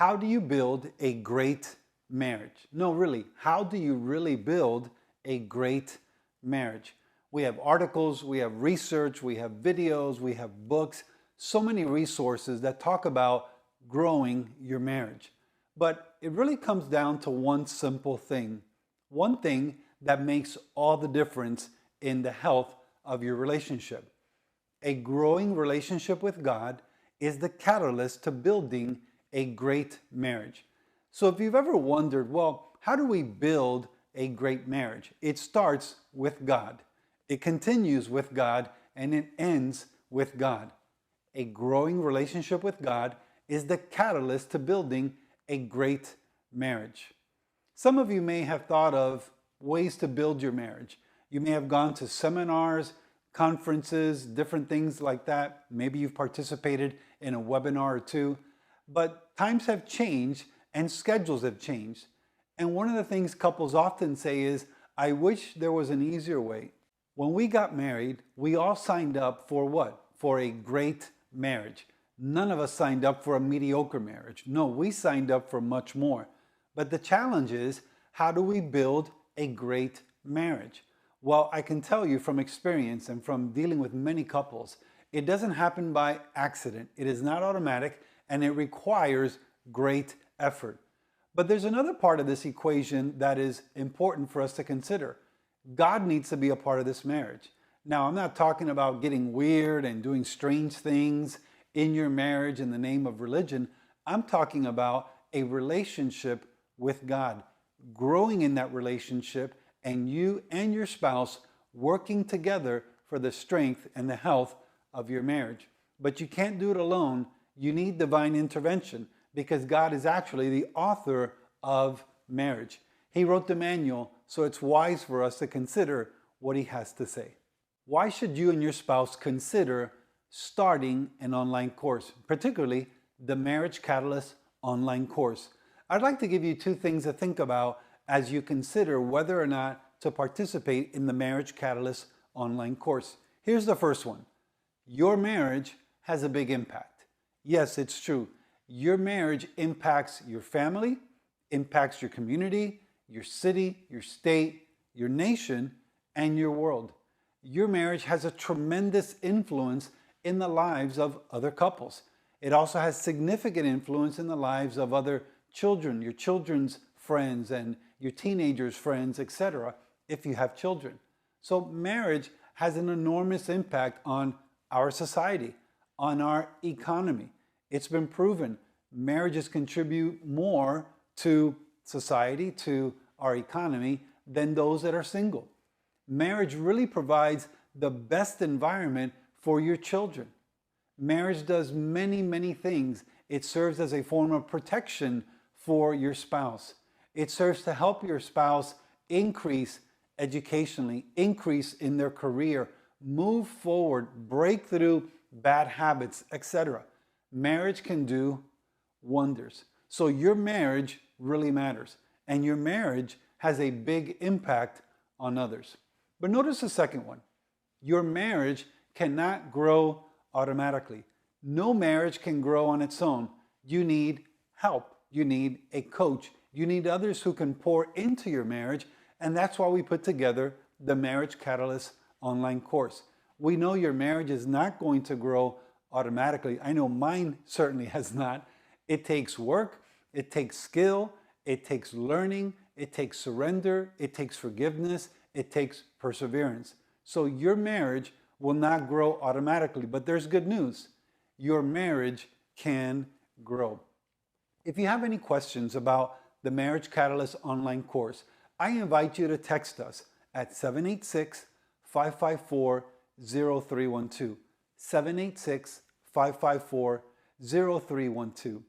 How do you build a great marriage? No, really, how do you really build a great marriage? We have articles, we have research, we have videos, we have books, so many resources that talk about growing your marriage. But it really comes down to one thing that makes all the difference in the health of your relationship. A growing relationship with God is the catalyst to building a great marriage. So if you've ever wondered, well, how do we build a great marriage? It starts with God. It continues with God and it ends with God. A growing relationship with God is the catalyst to building a great marriage. Some of you may have thought of ways to build your marriage. You may have gone to seminars, conferences, different things like that. Maybe you've participated in a webinar or two. But times have changed and schedules have changed. And one of the things couples often say is, I wish there was an easier way. When we got married, we all signed up for what? For a great marriage. None of us signed up for a mediocre marriage. No, we signed up for much more. But the challenge is, how do we build a great marriage? Well, I can tell you from experience and from dealing with many couples, it doesn't happen by accident. It is not automatic and it requires great effort. But there's another part of this equation that is important for us to consider. God needs to be a part of this marriage. Now, I'm not talking about getting weird and doing strange things in your marriage in the name of religion. I'm talking about a relationship with God, growing in that relationship, and you and your spouse working together for the strength and the health of your marriage. But you can't do it alone. You need divine intervention because God is actually the author of marriage. He wrote the manual, so it's wise for us to consider what he has to say. Why should you and your spouse consider starting an online course, particularly the Marriage Catalyst online course? I'd like to give you two things to think about as you consider whether or not to participate in the Marriage Catalyst online course. Here's the first one. Your marriage has a big impact. Yes, it's true. Your marriage impacts your family, impacts your community, your city, your state, your nation, and your world. Your marriage has a tremendous influence in the lives of other couples. It also has significant influence in the lives of other children, your children's friends and your teenagers' friends, etc., if you have children. So marriage has an enormous impact on our society, on our economy. It's been proven marriages contribute more to society, to our economy, than those that are single. Marriage really provides the best environment for your children. Marriage does many, many things. It serves as a form of protection for your spouse. It serves to help your spouse increase educationally, increase in their career, move forward, break through bad habits, etc. Marriage can do wonders. So your marriage really matters, and your marriage has a big impact on others. But notice the second one. Your marriage cannot grow automatically. No marriage can grow on its own. You need help. You need a coach. You need others who can pour into your marriage, and that's why we put together the Marriage Catalyst online course. We know your marriage is not going to grow automatically. I know mine certainly has not. It takes work, it takes skill, it takes learning, it takes surrender, it takes forgiveness, it takes perseverance. So your marriage will not grow automatically, but there's good news. Your marriage can grow. If you have any questions about the Marriage Catalyst online course, I invite you to text us at 786-554-0312. 786-554-0312.